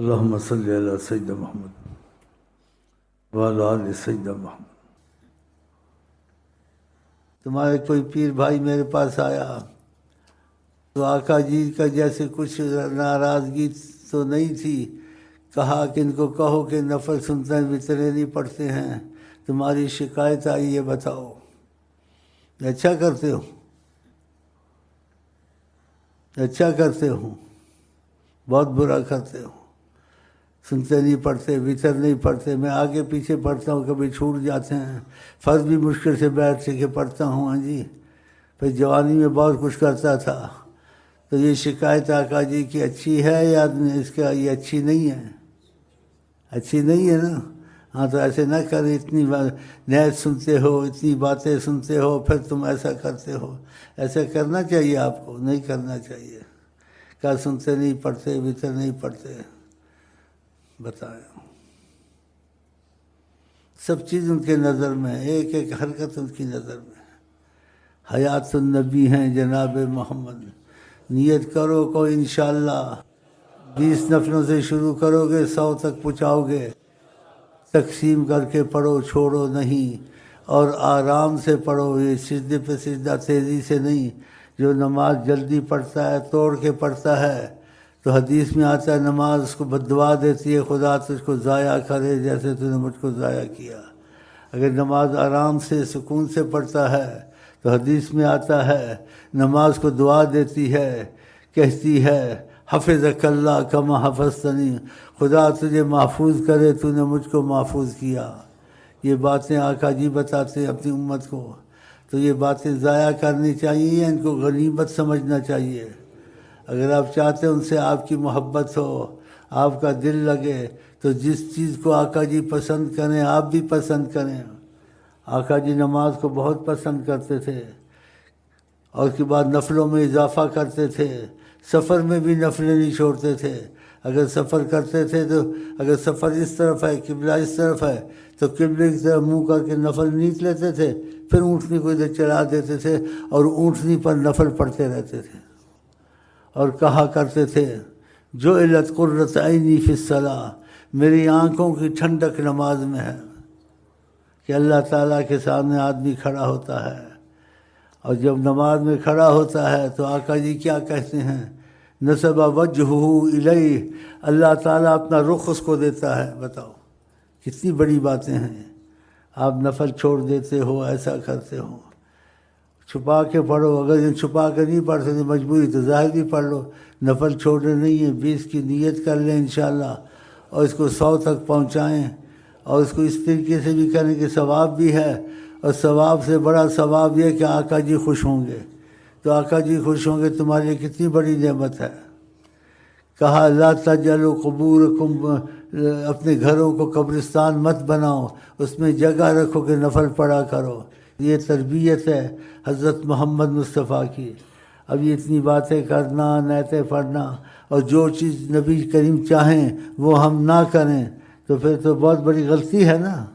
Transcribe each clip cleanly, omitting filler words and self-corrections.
اللہم صلی علی سیدنا محمد وعلی آل سیدنا محمد۔ تمہارے کوئی پیر بھائی میرے پاس آیا تو آقا جی کا جیسے کچھ ناراضگی تو نہیں تھی، کہا کہ ان کو کہو کہ نفل سنتے ہیں وترے نہیں پڑھتے ہیں، تمہاری شکایت آئی یہ بتاؤ۔ اچھا کرتے ہو، اچھا کرتے ہو، بہت برا کرتے ہو، سنتے نہیں پڑھتے، وتر نہیں پڑھتے۔ میں آگے پیچھے پڑھتا ہوں، کبھی چھوٹ جاتے ہیں، فرض بھی مشکل سے بیٹھ کے پڑھتا ہوں۔ ہاں جی، پھر جوانی میں بہت کچھ کرتا تھا۔ تو یہ شکایت آقا جی کی اچھی ہے یا اس کا یہ اچھی نہیں ہے؟ اچھی نہیں ہے نا؟ ہاں تو ایسے نہ کریں، اتنی نیت سنتے ہو، اتنی باتیں سنتے ہو، پھر تم ایسا کرتے ہو۔ ایسا کرنا چاہیے آپ کو، نہیں کرنا چاہیے۔ کیا سنتے نہیں پڑھتے، وتر نہیں پڑھتے؟ بتائیں۔ سب چیز ان کے نظر میں، ایک ایک حرکت ان کی نظر میں۔ حیات النبی ہیں جناب محمد۔ نیت کرو کو انشاءاللہ 20 نفلوں سے شروع کرو گے 100 تک پہنچاؤ گے۔ تقسیم کر کے پڑھو، چھوڑو نہیں، اور آرام سے پڑھو، یہ سجدے پہ سجدہ تیزی سے نہیں۔ جو نماز جلدی پڑھتا ہے، توڑ کے پڑھتا ہے، تو حدیث میں آتا ہے نماز اس کو بددعا دیتی ہے، خدا تجھ کو ضائع کرے جیسے تو نے مجھ کو ضائع کیا۔ اگر نماز آرام سے سکون سے پڑھتا ہے تو حدیث میں آتا ہے نماز کو دعا دیتی ہے، کہتی ہے حفظک اللہ کما حفظتنی، خدا تجھے محفوظ کرے تو نے مجھ کو محفوظ کیا۔ یہ باتیں آقا جی بتاتے ہیں اپنی امت کو، تو یہ باتیں ضائع کرنی چاہیے، ان کو غنیمت سمجھنا چاہیے۔ اگر آپ چاہتے ہیں ان سے آپ کی محبت ہو، آپ کا دل لگے، تو جس چیز کو آقا جی پسند کریں آپ بھی پسند کریں۔ آقا جی نماز کو بہت پسند کرتے تھے، اور اس کے بعد نفلوں میں اضافہ کرتے تھے، سفر میں بھی نفلیں نہیں چھوڑتے تھے۔ اگر سفر کرتے تھے تو اگر سفر اس طرف ہے، قبلہ اس طرف ہے، تو قبلے کی طرف منہ کر کے نفل نیچ لیتے تھے، پھر اونٹنی کو ادھر چلا دیتے تھے اور اونٹنی پر نفل پڑھتے رہتے تھے۔ اور کہا کرتے تھے جعلت قرۃ عینی فی الصلاۃ، میری آنکھوں کی ٹھنڈک نماز میں ہے۔ کہ اللہ تعالیٰ کے سامنے آدمی کھڑا ہوتا ہے، اور جب نماز میں کھڑا ہوتا ہے تو آقا جی کیا کہتے ہیں، نصب وجہہ الیہ، اللہ تعالیٰ اپنا رخ اس کو دیتا ہے۔ بتاؤ کتنی بڑی باتیں ہیں۔ آپ نفل چھوڑ دیتے ہو، ایسا کرتے ہو۔ چھپا کے پڑھو، اگر چھپا کے نہیں پڑھ سکتے مجبوری تو ظاہر بھی پڑھ لو، نفل چھوڑنے نہیں ہے۔ 20 کی نیت کر لیں انشاءاللہ، اور اس کو 100 تک پہنچائیں، اور اس کو اس طریقے سے بھی کریں کہ ثواب بھی ہے، اور ثواب سے بڑا ثواب یہ کہ آقا جی خوش ہوں گے۔ تو آقا جی خوش ہوں گے، تمہارے لیے کتنی بڑی نعمت ہے۔ کہا لا تجعلوا قبورکم، اپنے گھروں کو قبرستان مت بناؤ، اس میں جگہ رکھو کہ نفل پڑھا کرو۔ یہ تربیت ہے حضرت محمد مصطفیٰ کی۔ اب یہ اتنی باتیں کرنا، نیتیں پڑھنا، اور جو چیز نبی کریم چاہیں وہ ہم نہ کریں تو پھر تو بہت بڑی غلطی ہے نا۔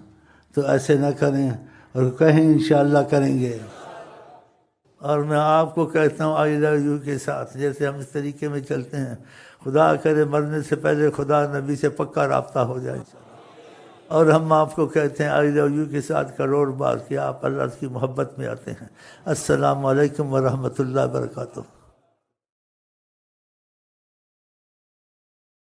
تو ایسے نہ کریں، اور کہیں انشاءاللہ کریں گے۔ اور میں آپ کو کہتا ہوں آئی لو یو کے ساتھ، جیسے ہم اس طریقے میں چلتے ہیں، خدا کرے مرنے سے پہلے خدا نبی سے پکا رابطہ ہو جائے۔ اور ہم آپ کو کہتے ہیں آئی لو یو کے ساتھ کروڑ بار کہ آپ اللہ کی محبت میں آتے ہیں۔ السلام علیکم ورحمۃ اللہ وبرکاتہ۔